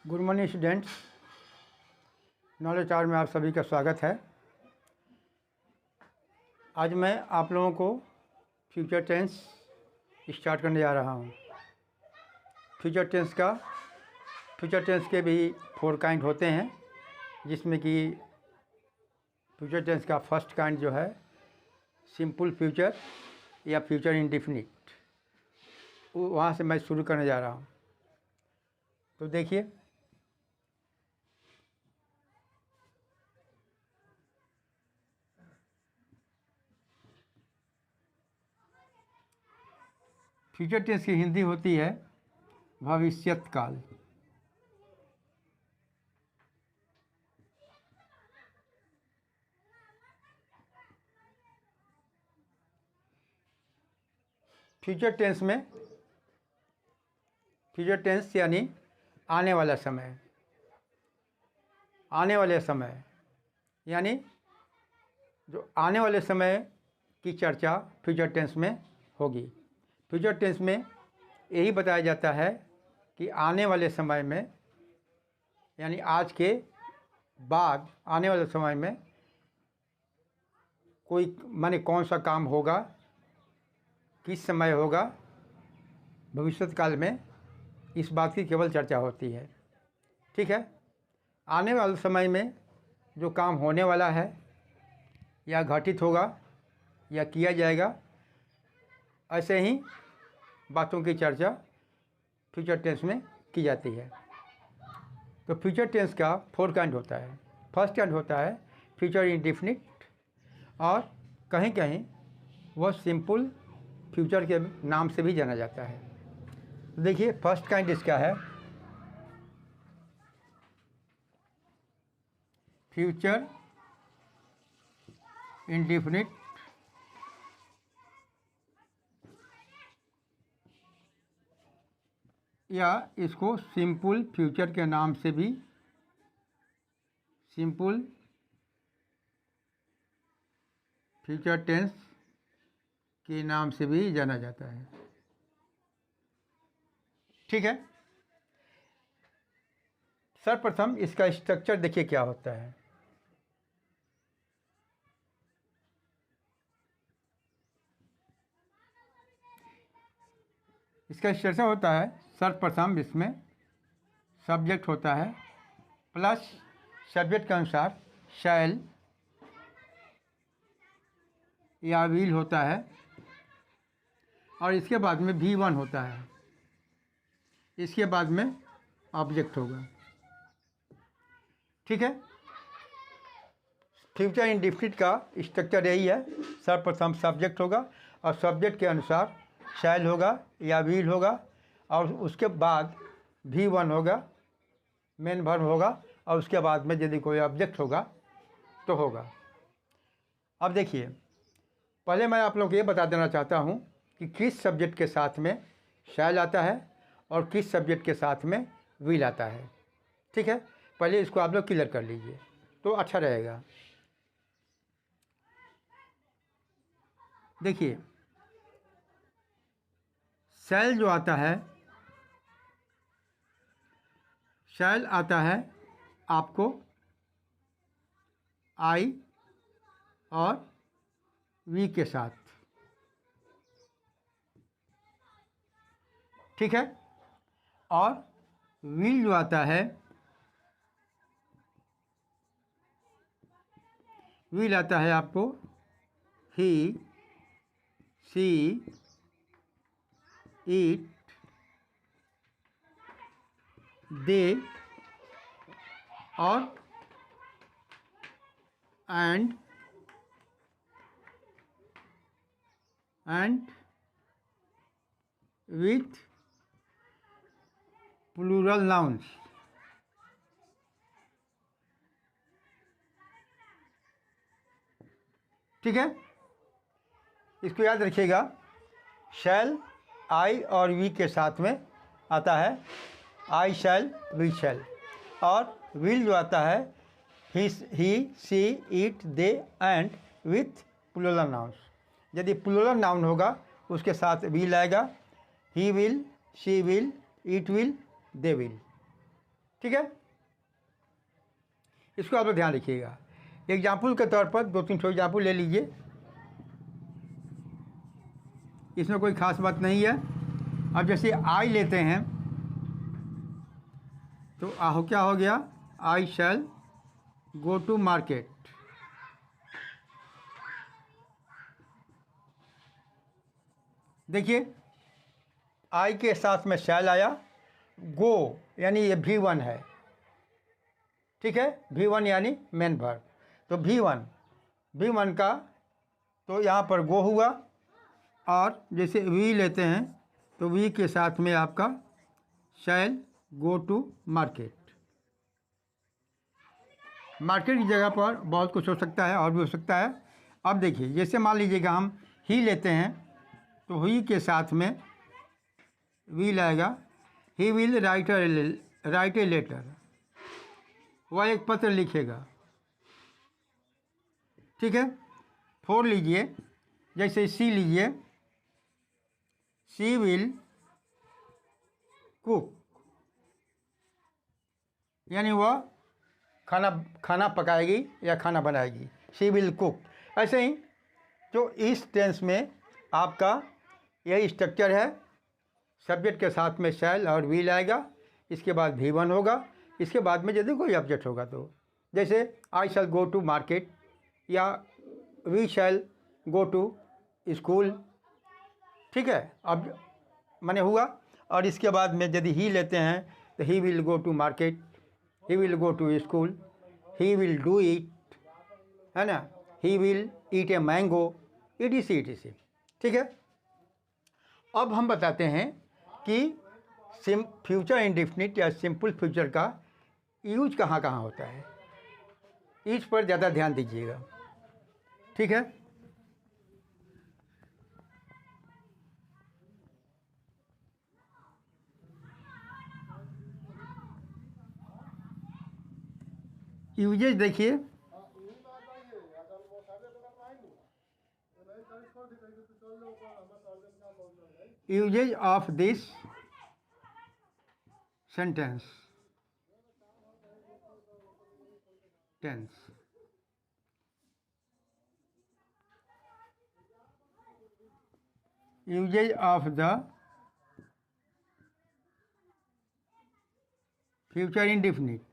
Good morning students. Knowledge hour में आप सभी का स्वागत है। आज मैं आप लोगों को फ्यूचर टेंस स्टार्ट करने जा रहा हूँ। फ्यूचर टेंस के भी 4 काइंड होते हैं, जिसमें कि फ्यूचर टेंस का फर्स्ट काइंड जो है सिंपल फ्यूचर या फ्यूचर इंडेफिनिट, वहाँ से मैं शुरू करने जा रहा हूँ। तो देखिए, फ्यूचर टेंस की हिंदी होती है भविष्यत काल। फ्यूचर टेंस यानी आने वाला समय। आने वाले समय यानी जो आने वाले समय की चर्चा फ्यूचर टेंस में होगी। फ्यूचर टेंस में यही बताया जाता है कि आने वाले समय में, यानी आज के बाद आने वाले समय में कोई माने कौन सा काम होगा, किस समय होगा, भविष्यत काल में, इस बात की केवल चर्चा होती है। ठीक है। आने वाले समय में जो काम होने वाला है या घटित होगा या किया जाएगा, ऐसे ही बातों की चर्चा फ्यूचर टेंस में की जाती है। तो फ्यूचर टेंस का 4 काइंड होता है। फर्स्ट काइंड होता है फ्यूचर इंडेफिनिट, और कहीं कहीं वह सिंपल फ्यूचर के नाम से भी जाना जाता है। तो देखिए, फर्स्ट काइंड इसका है फ्यूचर इंडेफिनिट, या इसको सिंपल फ्यूचर के नाम से भी, सिंपल फ्यूचर टेंस के नाम से भी जाना जाता है। ठीक है। सर्वप्रथम इसका स्ट्रक्चर देखिए क्या होता है। इसका स्ट्रक्चर होता है, सर्वप्रथम इसमें सब्जेक्ट होता है, प्लस सब्जेक्ट के अनुसार शैल या विल होता है, और इसके बाद में V1 होता है। इसके बाद में ऑब्जेक्ट होगा। ठीक है। फ्यूचर इंडेफिनिट का स्ट्रक्चर यही है। सर्वप्रथम सब्जेक्ट होगा और सब्जेक्ट के अनुसार शैल होगा या विल होगा, और उसके बाद V1 होगा, मेन वर्ब होगा, और उसके बाद में यदि कोई ऑब्जेक्ट होगा तो होगा। अब देखिए, पहले मैं आप लोगों को ये बता देना चाहता हूँ कि किस सब्जेक्ट के साथ में शैल आता है और किस सब्जेक्ट के साथ में विल आता है। ठीक है। पहले इसको आप लोग क्लियर कर लीजिए तो अच्छा रहेगा। देखिए, शैल जो आता है, शैल आता है आपको आई और वी के साथ। ठीक है। और विल जो आता है, विल आता है आपको ही, सी, इट, दे और एंड विथ प्लूरल नाउन्स। ठीक है। इसको याद रखिएगा, शैल आई और वी के साथ में आता है, आई शैल, वी शैल, और विल जो आता है he, she, it, they and with plural nouns. यदि प्लूरल नाउन होगा उसके साथ विल आएगा, he will, she will, it will, they will. ठीक है, इसको आप लोग ध्यान रखिएगा। एग्जाम्पल के तौर पर 2-3 ठो एग्जाम्पल ले लीजिए, इसमें कोई ख़ास बात नहीं है। अब जैसे आई लेते हैं तो आहो क्या हो गया, आई शैल गो टू मार्केट। देखिए आई के साथ में शैल आया, गो यानी ये V1 है, ठीक है, V1 यानी मेन वर्ब। तो V1 का तो यहाँ पर गो हुआ, और जैसे वी लेते हैं तो वी के साथ में आपका शैल गो टू मार्केट। मार्केट की जगह पर बहुत कुछ हो सकता है, और भी हो सकता है। अब देखिए जैसे मान लीजिएगा हम ही लेते हैं तो ही के साथ में वी लाएगा, he will write a letter, वह एक पत्र लिखेगा, ठीक है। 4 लीजिए, जैसे सी लीजिए, सी विल कुक, यानी वह खाना पकाएगी या खाना बनाएगी, शी विल कुक। ऐसे ही जो इस टेंस में आपका यही स्ट्रक्चर है, सब्जेक्ट के साथ में शैल और विल आएगा, इसके बाद V1 होगा, इसके बाद में यदि कोई ऑब्जेक्ट होगा तो जैसे I shall go to market या we shall go to school, ठीक है, अब माने हुआ। और इसके बाद में यदि ही लेते हैं तो he will go to market, he will go to school, he will do it, है ना, he will eat a mango, ETC, ठीक है। अब हम बताते हैं कि फ्यूचर इंडेफिनिट या सिंपल फ्यूचर का यूज कहाँ कहाँ होता है, इस पर ज़्यादा ध्यान दीजिएगा, ठीक है। यूजेज देखिए, uses of this sentence tense, uses of the future indefinite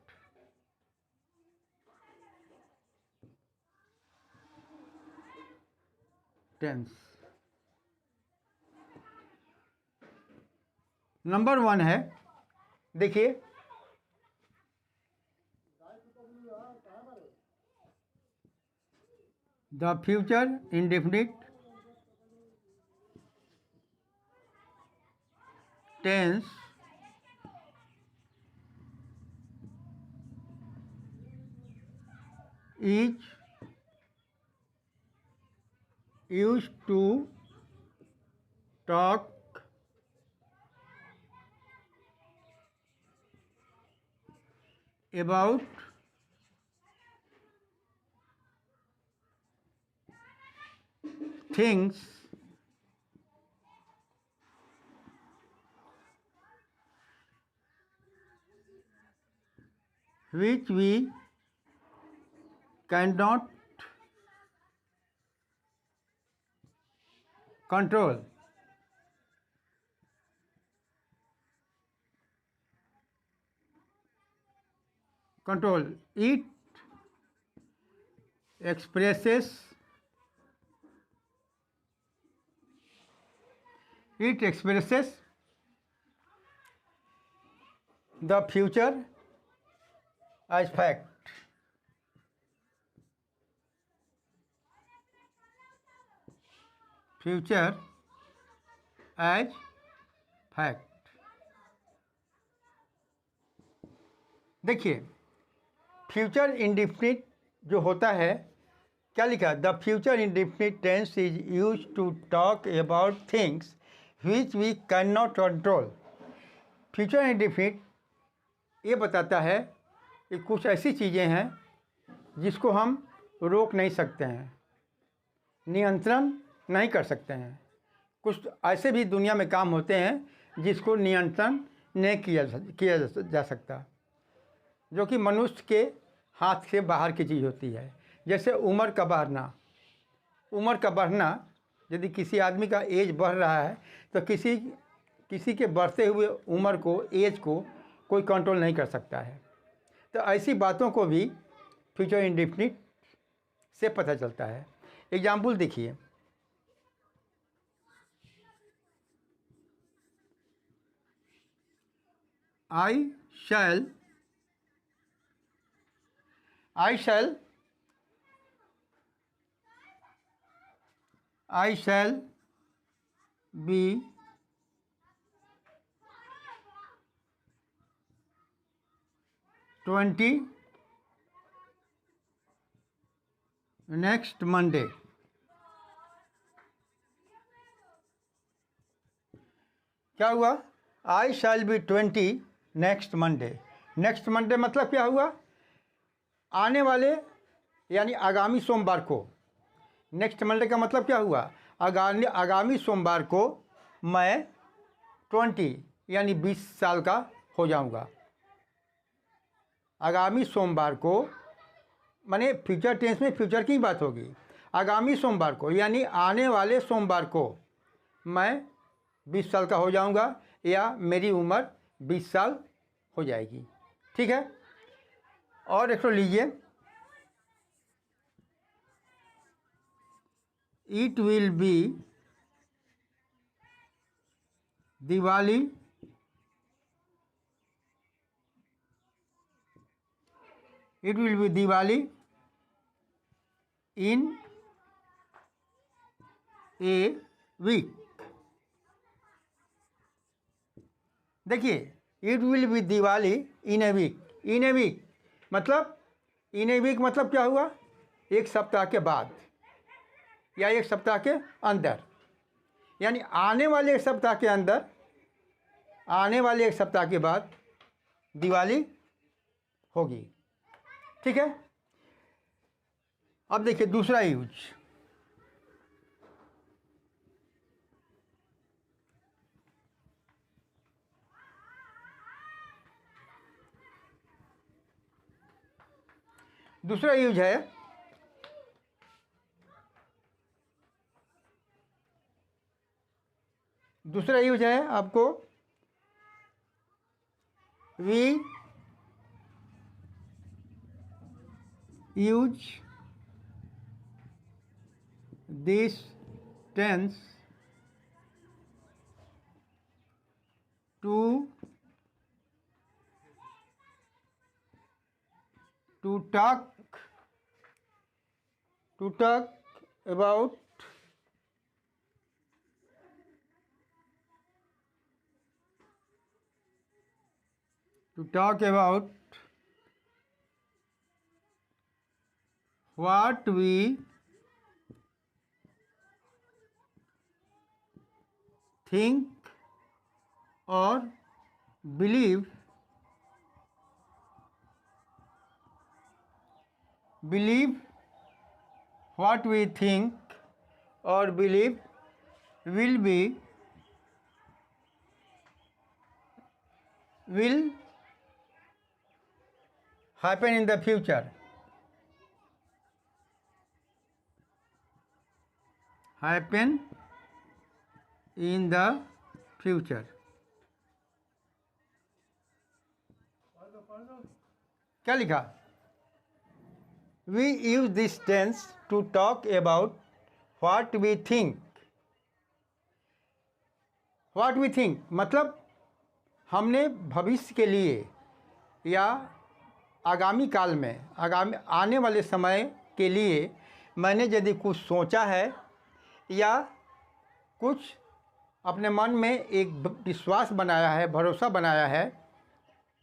tense. Number 1 है, देखिए the future indefinite tense is used to talk about things which we cannot control. It expresses the future as fact. Future as fact. देखिए future indefinite जो होता है, क्या लिखा, the future indefinite tense is use to talk about things which we can not control. Future indefinite ये बताता है कि कुछ ऐसी चीज़ें हैं जिसको हम रोक नहीं सकते हैं, नियंत्रण नहीं कर सकते हैं। कुछ ऐसे भी दुनिया में काम होते हैं जिसको नियंत्रण नहीं किया जा सकता। जो कि मनुष्य के हाथ से बाहर की चीज़ होती है। जैसे उम्र का बढ़ना, यदि किसी आदमी का एज बढ़ रहा है तो किसी के बढ़ते हुए उम्र को, एज को कोई कंट्रोल नहीं कर सकता है। तो ऐसी बातों को भी फ्यूचर इंडेफिनिट से पता चलता है। एग्जाम्पल देखिए, I shall be twenty next Monday. क्या हुआ? I shall be 20 next Monday. Next Monday मतलब क्या हुआ? आने वाले यानी आगामी सोमवार को। नेक्स्ट मंडे का मतलब क्या हुआ? आगामी सोमवार को मैं 20 यानी 20 साल का हो जाऊंगा। आगामी सोमवार को, माने फ्यूचर टेंस में फ्यूचर की बात होगी। आगामी सोमवार को यानी आने वाले सोमवार को मैं 20 साल का हो जाऊंगा, या मेरी उम्र 20 साल हो जाएगी। ठीक है। और एक तो लीजिए, it will be Diwali in a week. देखिए, it will be Diwali in a week. In a week मतलब क्या हुआ? एक सप्ताह के बाद या एक सप्ताह के अंदर, यानी आने वाले एक सप्ताह के अंदर, आने वाले एक सप्ताह के बाद दिवाली होगी। ठीक है। अब देखिए दूसरा यूज, है आपको, we use this tense to talk about what we think or believe what we think or believe will happen in the future. क्या लिखा? We use this tense to talk about what we think. मतलब हमने भविष्य के लिए या आगामी काल में, आने वाले समय के लिए मैंने यदि कुछ सोचा है या कुछ अपने मन में एक विश्वास बनाया है, भरोसा बनाया है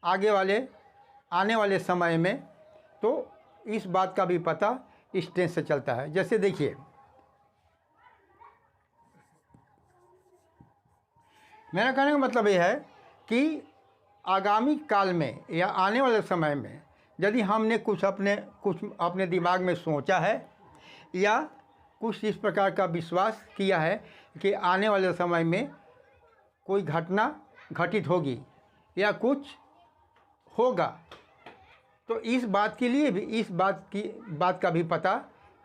आने वाले समय में, तो इस बात का भी पता इस टेंस से चलता है। जैसे देखिए, मेरा कहने का मतलब यह है कि आगामी काल में या आने वाले समय में यदि हमने कुछ अपने दिमाग में सोचा है या कुछ इस प्रकार का विश्वास किया है कि आने वाले समय में कोई घटना घटित होगी या कुछ होगा, तो इस बात के लिए भी इस बात का भी पता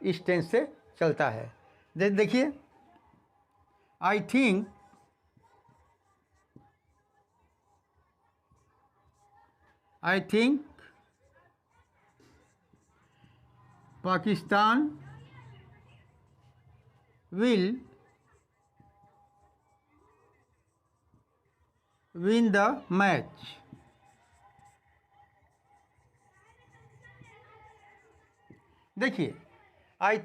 इस टेंस से चलता है। देखिए, I think Pakistan will win the match। देखिए, I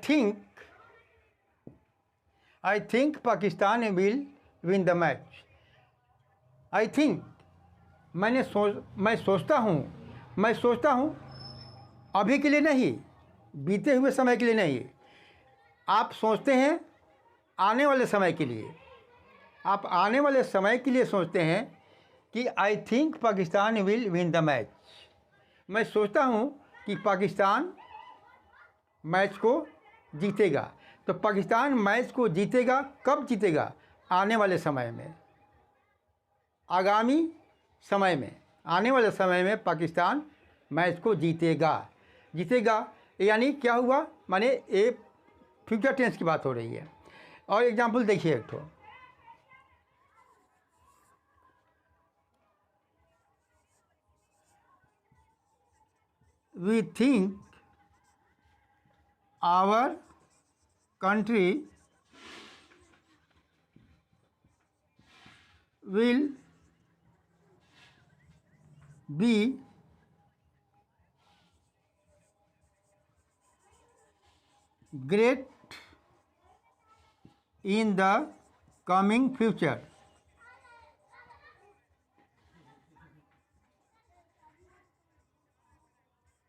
think Pakistan will win the match. I think मैं सोचता हूँ, अभी के लिए नहीं, बीते हुए समय के लिए नहीं। आप सोचते हैं आने वाले समय के लिए, आप आने वाले समय के लिए सोचते हैं कि I think Pakistan will win the match. मैं सोचता हूँ कि पाकिस्तान मैच को जीतेगा। तो पाकिस्तान मैच को जीतेगा, कब जीतेगा? आने वाले समय में, आगामी समय में, आने वाले समय में पाकिस्तान मैच को जीतेगा। यानी क्या हुआ? माने ये फ्यूचर टेंस की बात हो रही है। और एग्जाम्पल देखिए एक ठो, we think our country will be great in the coming future.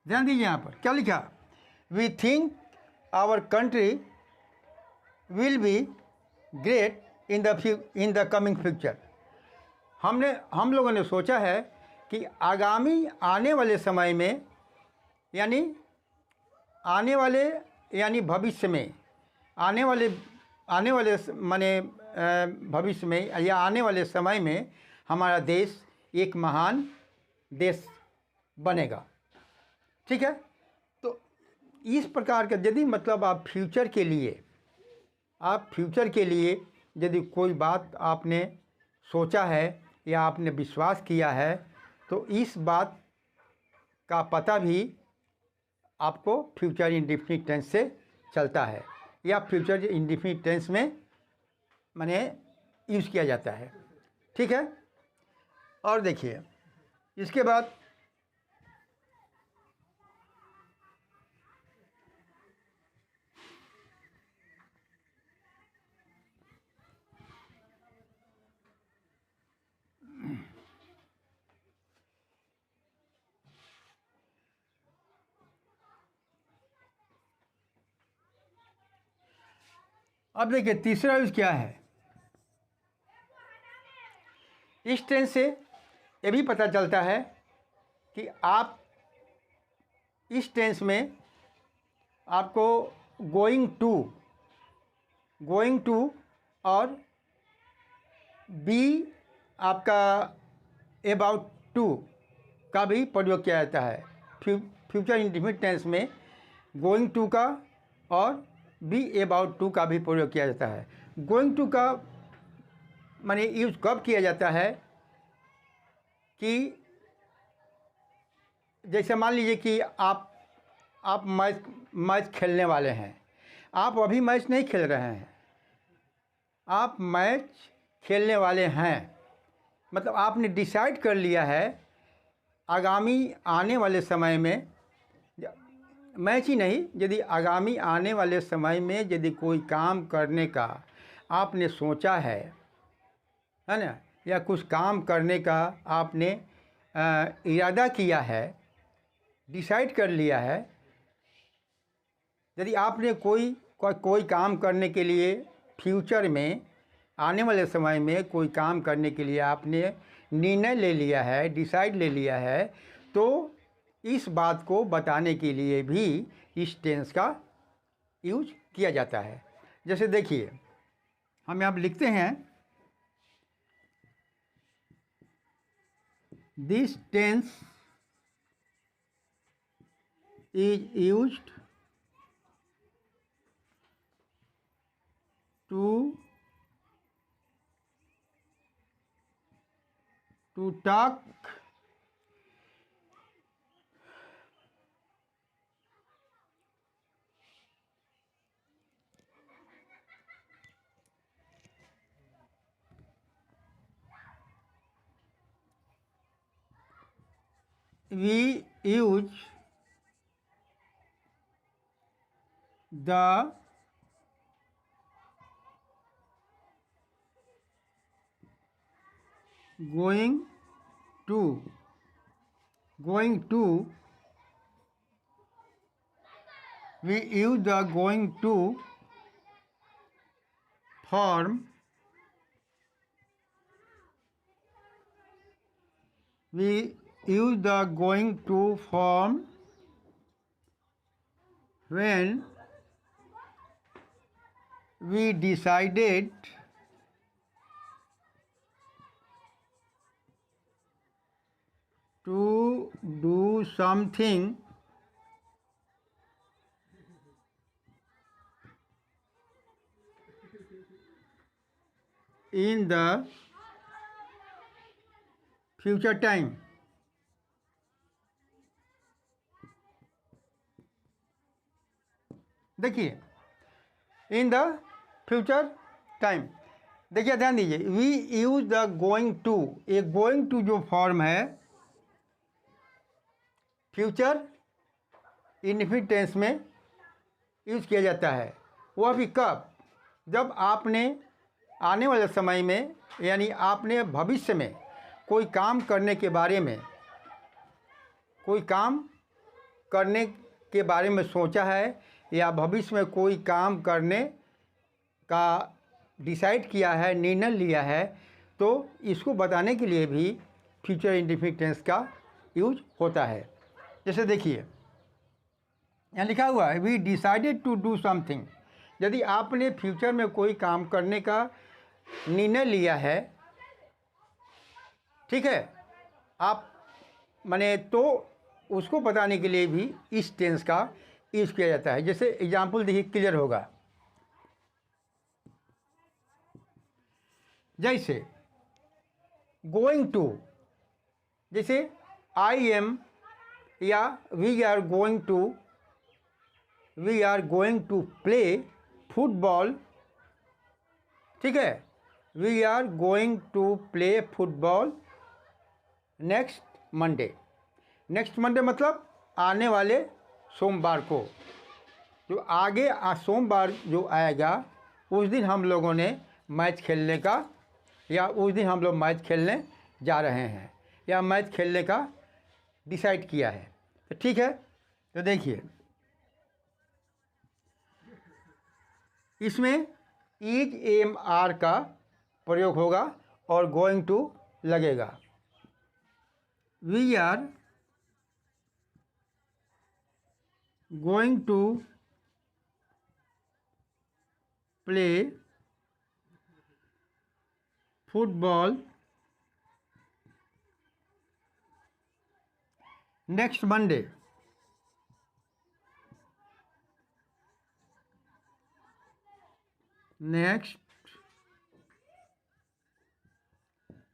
ध्यान दीजिए, यहाँ पर क्या लिखा? We think our country will be great in the coming future. हम लोगों ने सोचा है कि आने वाले समय में, यानी भविष्य में, आने वाले माने भविष्य में या आने वाले समय में हमारा देश एक महान देश बनेगा। ठीक है? तो इस प्रकार का यदि मतलब आप फ्यूचर के लिए यदि कोई बात आपने सोचा है या आपने विश्वास किया है, तो इस बात का पता भी आपको फ्यूचर इंडेफिनिट टेंस से चलता है, या फ्यूचर इंडेफिनिट टेंस में माने यूज़ किया जाता है। ठीक है? और देखिए, इसके बाद अब देखिए तीसरा यूज़ क्या है। इस टेंस से ये भी पता चलता है कि आप इस टेंस में आपको गोइंग टू और बी आपका अबाउट टू का भी प्रयोग किया जाता है। फ्यूचर इंडेफिनिट टेंस में गोइंग टू का और बी अबाउट टू का भी प्रयोग किया जाता है। गोइंग टू का माने यूज़ कब किया जाता है कि जैसे मान लीजिए कि आप मैच खेलने वाले हैं। आप अभी मैच नहीं खेल रहे हैं, आप मैच खेलने वाले हैं, मतलब आपने डिसाइड कर लिया है आगामी आने वाले समय में, मैच ही नहीं, यदि आगामी आने वाले समय में यदि कोई काम करने का आपने सोचा है ना, या कुछ काम करने का आपने इरादा किया है, डिसाइड कर लिया है। यदि आपने कोई काम करने के लिए फ्यूचर में, आने वाले समय में कोई काम करने के लिए आपने निर्णय ले लिया है, डिसाइड ले लिया है, तो इस बात को बताने के लिए भी इस टेंस का यूज किया जाता है। जैसे देखिए, हम यहाँ लिखते हैं, this tense is used to talk we use the going to we use the going to form we use the going to form when we decided to do something in the future time. देखिए in the future time, देखिए ध्यान दीजिए, we use the going to, ये going to जो form है future indefinite tense में use किया जाता है। वह भी कब? जब आपने आने वाले समय में यानी आपने भविष्य में कोई काम करने के बारे में सोचा है या भविष्य में कोई काम करने का डिसाइड किया है, निर्णय लिया है, तो इसको बताने के लिए भी फ्यूचर इंडेफिनिट टेंस का यूज होता है। जैसे देखिए यहाँ लिखा हुआ है we decided to do something. यदि आपने फ्यूचर में कोई काम करने का निर्णय लिया है, ठीक है, आप माने, तो उसको बताने के लिए भी इस टेंस का यूज किया जाता है। जैसे एग्जाम्पल देखिए क्लियर होगा, जैसे गोइंग टू, जैसे आई एम या we are going to play football, ठीक है, we are going to play football next Monday. Next Monday मतलब आने वाले सोमवार को, जो आगे सोमवार जो आएगा उस दिन हम लोगों ने मैच खेलने का, या उस दिन हम लोग मैच खेलने जा रहे हैं या मैच खेलने का डिसाइड किया है। तो ठीक है, तो देखिए इसमें इज एम आर का प्रयोग होगा और गोइंग टू लगेगा। We are going to play football next Monday. Next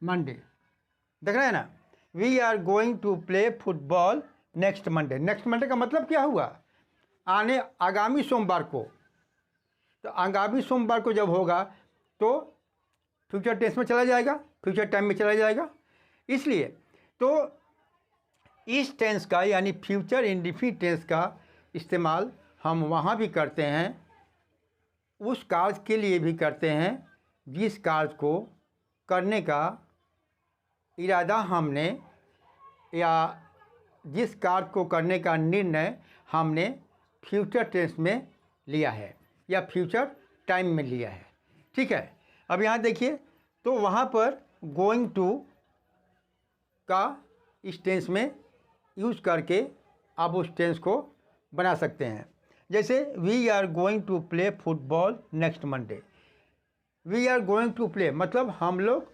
Monday, देख रहे हैं ना, we are going to play football next Monday. Next Monday का मतलब क्या हुआ? आगामी सोमवार को। तो आगामी सोमवार को जब होगा तो फ्यूचर टेंस में चला जाएगा, फ्यूचर टाइम में चला जाएगा। इसलिए तो इस टेंस का यानी फ्यूचर इंडेफिनिट टेंस का इस्तेमाल हम वहाँ भी करते हैं, उस कार्य के लिए भी करते हैं जिस कार्य को करने का इरादा हमने, या जिस कार्य को करने का निर्णय हमने फ्यूचर टेंस में लिया है या फ्यूचर टाइम में लिया है। ठीक है, अब यहाँ देखिए, तो वहाँ पर गोइंग टू का इस टेंस में यूज़ करके आप उस टेंस को बना सकते हैं। जैसे we are going to play football next Monday. We are going to play मतलब हम लोग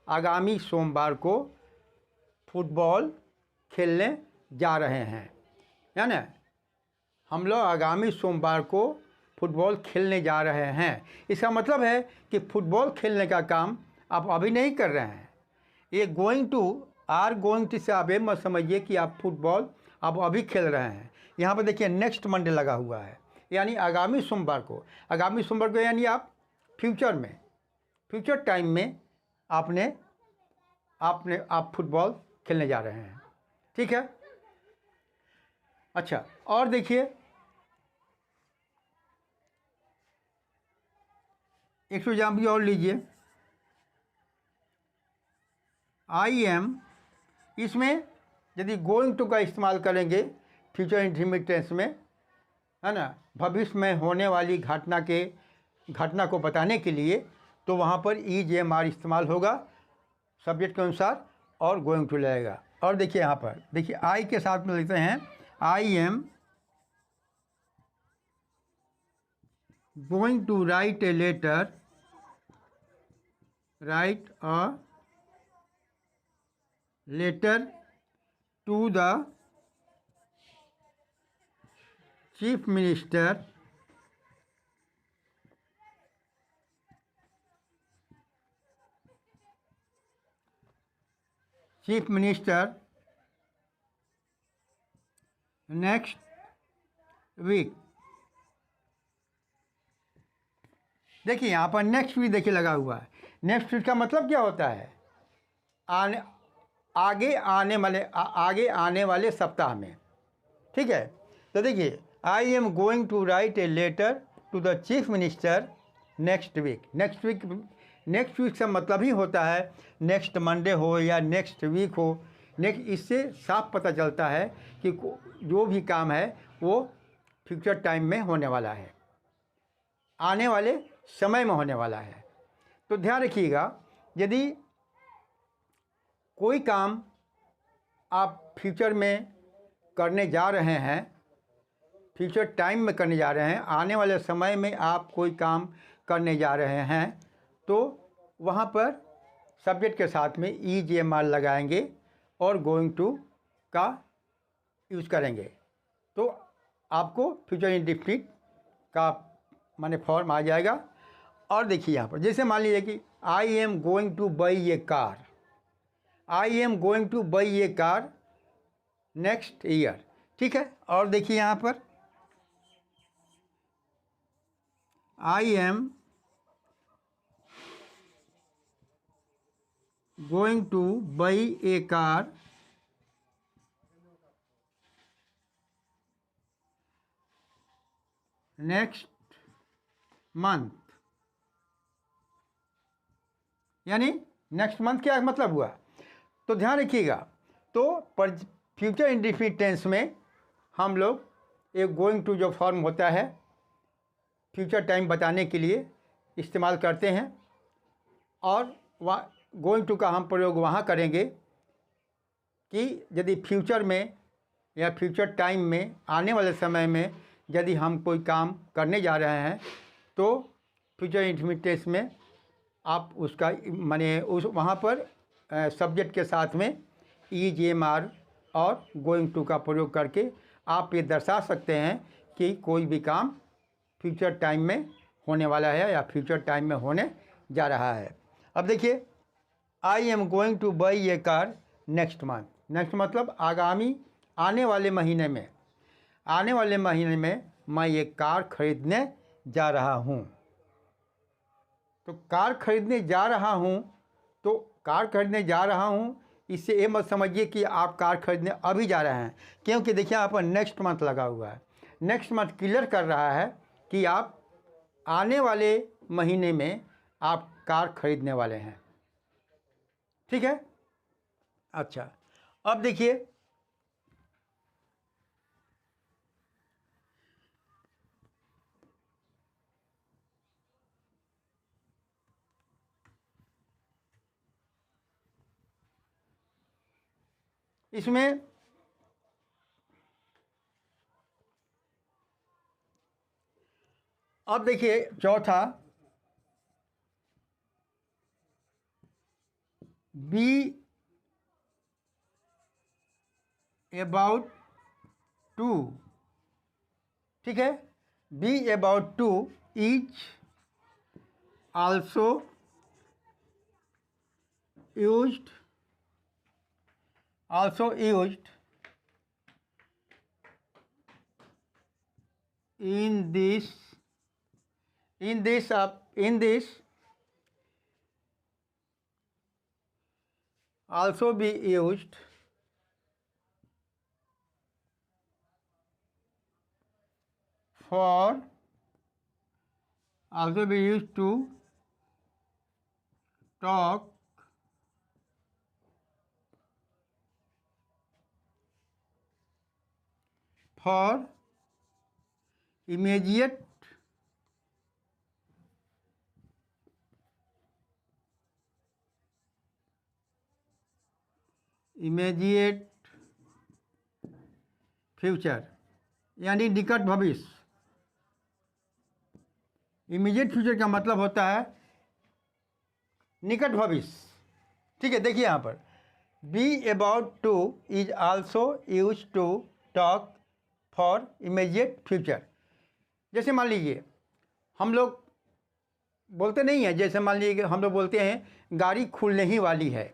आगामी सोमवार को फुटबॉल खेलने जा रहे हैं, है ना। हम लोग आगामी सोमवार को फुटबॉल खेलने जा रहे हैं। इसका मतलब है कि फुटबॉल खेलने का काम आप अभी नहीं कर रहे हैं। ये गोइंग टू से आप ये मत समझिए कि आप फुटबॉल आप अभी खेल रहे हैं। यहाँ पर देखिए नेक्स्ट मंडे लगा हुआ है, यानी आगामी सोमवार को। आगामी सोमवार को यानी आप फ्यूचर टाइम में आप फुटबॉल खेलने जा रहे हैं। ठीक है। अच्छा, और देखिए एक एग्जाम्पल और लीजिए। आई एम, इसमें यदि गोइंग टू का इस्तेमाल करेंगे फ्यूचर इंडेफिनिट टेंस में, है ना, भविष्य में होने वाली घटना को बताने के लिए, तो वहाँ पर EJMR इस्तेमाल होगा सब्जेक्ट के अनुसार और गोइंग टू लगेगा। और देखिए यहाँ पर देखिए आई के साथ में लिखते हैं I am going to write a letter to the chief minister next week. देखिए यहाँ पर नेक्स्ट वीक देखिए लगा हुआ है। नेक्स्ट वीक का मतलब क्या होता है? आगे आने वाले सप्ताह में। ठीक है। तो देखिए I am going to write a letter to the chief minister next week. Next week का मतलब ही होता है नेक्स्ट मंडे हो या नेक्स्ट वीक हो। इससे साफ पता चलता है कि जो भी काम है वो फ्यूचर टाइम में होने वाला है, आने वाले समय में होने वाला है। तो ध्यान रखिएगा, यदि कोई काम आप फ्यूचर में करने जा रहे हैं, फ्यूचर टाइम में करने जा रहे हैं, आने वाले समय में आप कोई काम करने जा रहे हैं, तो वहाँ पर सब्जेक्ट के साथ में EJMR लगाएंगे और गोइंग टू का यूज़ करेंगे, तो आपको फ्यूचर इंडेफिनिट का माने फॉर्म आ जाएगा। और देखिए यहाँ पर जैसे मान लीजिए कि आई am going two by A car, I am going two by A car next year. ठीक है। और देखिए यहाँ पर आई am going two by A car next month, यानी नेक्स्ट मंथ क्या मतलब हुआ? तो ध्यान रखिएगा, तो फ्यूचर इंडेफिनिट टेंस में हम लोग एक गोइंग टू जो फॉर्म होता है फ्यूचर टाइम बताने के लिए इस्तेमाल करते हैं, और वहाँ गोइंग टू का हम प्रयोग वहाँ करेंगे कि यदि फ्यूचर में या फ्यूचर टाइम में आने वाले समय में यदि हम कोई काम करने जा रहे हैं, तो फ्यूचर इंडेफिनिट टेंस में आप उसका माने उस वहाँ पर सब्जेक्ट के साथ में EJMR और गोइंग टू का प्रयोग करके आप ये दर्शा सकते हैं कि कोई भी काम फ्यूचर टाइम में होने वाला है या फ्यूचर टाइम में होने जा रहा है। अब देखिए I am going two by A car next month. Next मतलब आने वाले महीने में मैं ये कार खरीदने जा रहा हूँ। तो कार खरीदने जा रहा हूँ, इससे ये मत समझिए कि आप कार खरीदने अभी जा रहे हैं, क्योंकि देखिए यहाँ पर नेक्स्ट मंथ लगा हुआ है। नेक्स्ट मंथ क्लियर कर रहा है कि आप आने वाले महीने में आप कार खरीदने वाले हैं। ठीक है। अच्छा, अब देखिए इसमें अब देखिए चौथा बी अबाउट टू ठीक है। B about to is also used in this also be used for also be used to talk for immediate future, यानी निकट भविष्य। इमीडिएट फ्यूचर का मतलब होता है निकट भविष्य। ठीक है, देखिए यहाँ पर be about to is also use to talk for immediate future. जैसे मान लीजिए हम लोग बोलते नहीं हैं, जैसे मान लीजिए हम लोग बोलते हैं गाड़ी खुलने ही वाली है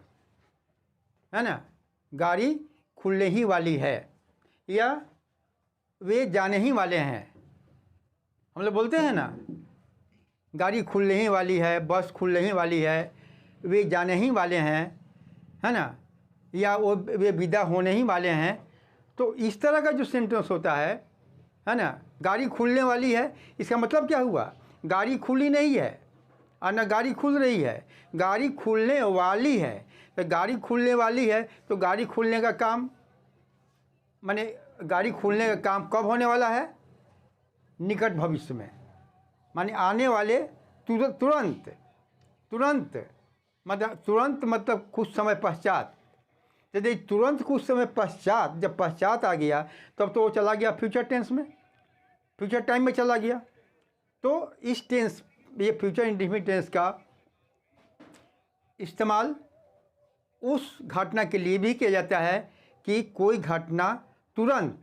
ना, गाड़ी खुलने ही वाली है, या वे जाने ही वाले हैं। हम लोग बोलते हैं ना गाड़ी खुलने ही वाली है, बस खुलने ही वाली है, वे जाने ही वाले हैं, है ना, या वे विदा होने ही वाले हैं। तो इस तरह का जो सेंटेंस होता है ना, गाड़ी खुलने वाली है, इसका मतलब क्या हुआ, गाड़ी खुली नहीं है और ना गाड़ी खुल रही है, गाड़ी खुलने वाली है। तो गाड़ी खुलने वाली है तो गाड़ी खुलने का काम माने गाड़ी खुलने का काम कब होने वाला है, निकट भविष्य में, माने आने वाले तुरंत मतलब कुछ समय पश्चात। यदि तुरंत कुछ समय पश्चात, जब पश्चात आ गया तब तो वो चला गया फ्यूचर टेंस में, फ्यूचर टाइम में चला गया। तो इस टेंस, ये फ्यूचर इंडेफिनिट टेंस का इस्तेमाल उस घटना के लिए भी किया जाता है कि कोई घटना तुरंत,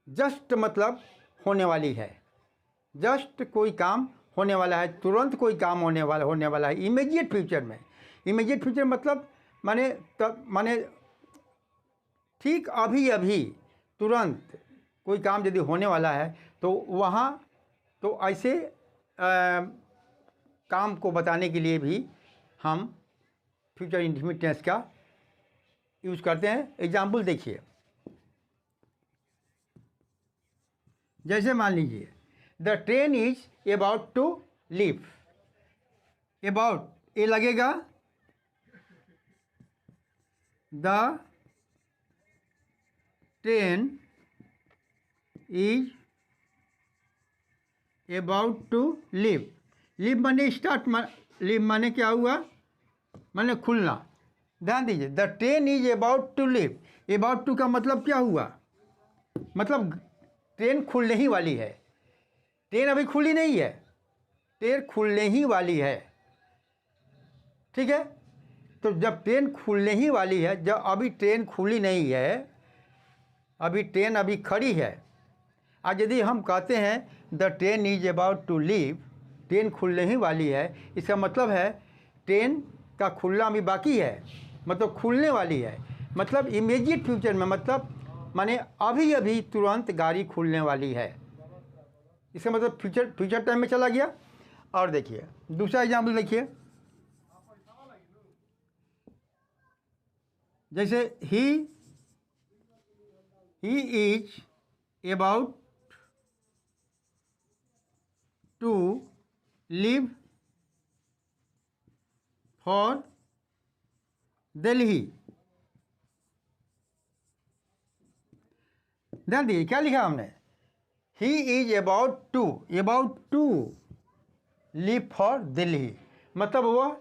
जस्ट मतलब होने वाली है, जस्ट कोई काम होने वाला है, तुरंत कोई काम होने वाला है इमीडिएट फ्यूचर में। इमीडिएट फ्यूचर मतलब माने ठीक अभी तुरंत कोई काम यदि होने वाला है तो वहाँ तो ऐसे काम को बताने के लिए भी हम फ्यूचर इंडेफिनिट टेंस का यूज़ करते हैं। एग्जाम्पल देखिए, जैसे मान लीजिए the train is about to leave. About ये लगेगा, the train is about to leave. Leave माने स्टार्ट, लीव माने क्या हुआ, माने खुलना। ध्यान दीजिए, the train is about to leave. About to का मतलब क्या हुआ, मतलब ट्रेन खुलने ही वाली है, ट्रेन अभी खुली नहीं है, ट्रेन खुलने ही वाली है। ठीक है, तो जब ट्रेन खुलने ही वाली है, जब अभी ट्रेन खुली नहीं है, अभी ट्रेन अभी खड़ी है। आज यदि हम कहते हैं the train is about to leave, train खुलने ही वाली है, इसका मतलब है ट्रेन का खुलना अभी बाकी है, मतलब खुलने वाली है, मतलब इमीडिएट फ्यूचर में, मतलब माने अभी तुरंत गाड़ी खुलने वाली है। इसका मतलब फ्यूचर टाइम में चला गया। और देखिए दूसरा एग्जाम्पल देखिए, जैसे he is about to leave for Delhi. ध्यान दीजिए क्या लिखा हमने, he is about to leave for Delhi, मतलब वह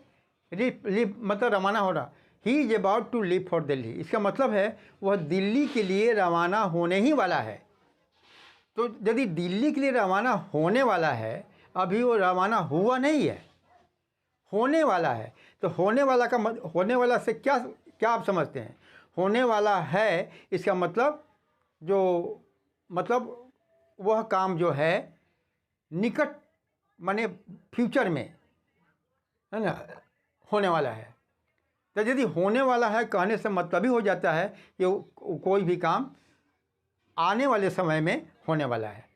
मतलब रवाना हो रहा। He is about to leave for Delhi, इसका मतलब है वह दिल्ली के लिए रवाना होने ही वाला है। तो यदि दिल्ली के लिए रवाना होने वाला है, अभी वो रवाना हुआ नहीं है, होने वाला है, तो होने वाला का होने वाला से क्या आप समझते हैं, होने वाला है इसका मतलब जो मतलब वह काम जो है निकट माने फ्यूचर में, है ना, होने वाला है। तो यदि होने वाला है कहने से मतलब ही हो जाता है कि कोई भी काम आने वाले समय में होने वाला है।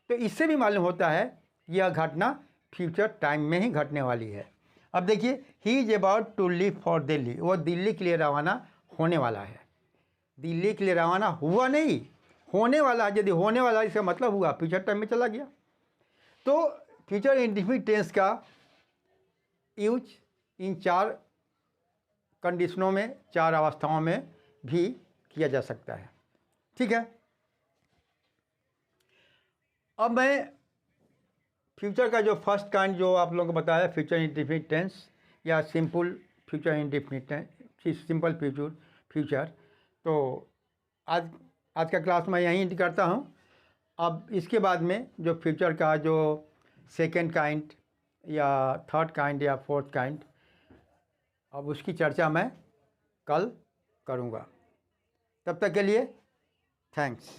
तो इससे भी मालूम होता है यह घटना फ्यूचर टाइम में ही घटने वाली है। अब देखिए, he is about to leave for Delhi, वो दिल्ली के लिए रवाना होने वाला है। दिल्ली के लिए रवाना हुआ नहीं, होने वाला है। यदि होने वाला है इसका मतलब हुआ फ्यूचर टाइम में चला गया। तो फ्यूचर इंडेफिनिट टेंस का यूज इन 4 कंडीशनों में, 4 अवस्थाओं में भी किया जा सकता है। ठीक है, अब मैं फ्यूचर का जो फर्स्ट काइंड जो आप लोगों को बताया, फ्यूचर इंडेफिनिट टेंस या simple future indefinite tense, simple future, तो आज का क्लास मैं यहीं एंड करता हूँ। अब इसके बाद में जो फ्यूचर का जो सेकेंड काइंड या थर्ड काइंड या फोर्थ काइंड, अब उसकी चर्चा मैं कल करूँगा। तब तक के लिए थैंक्स।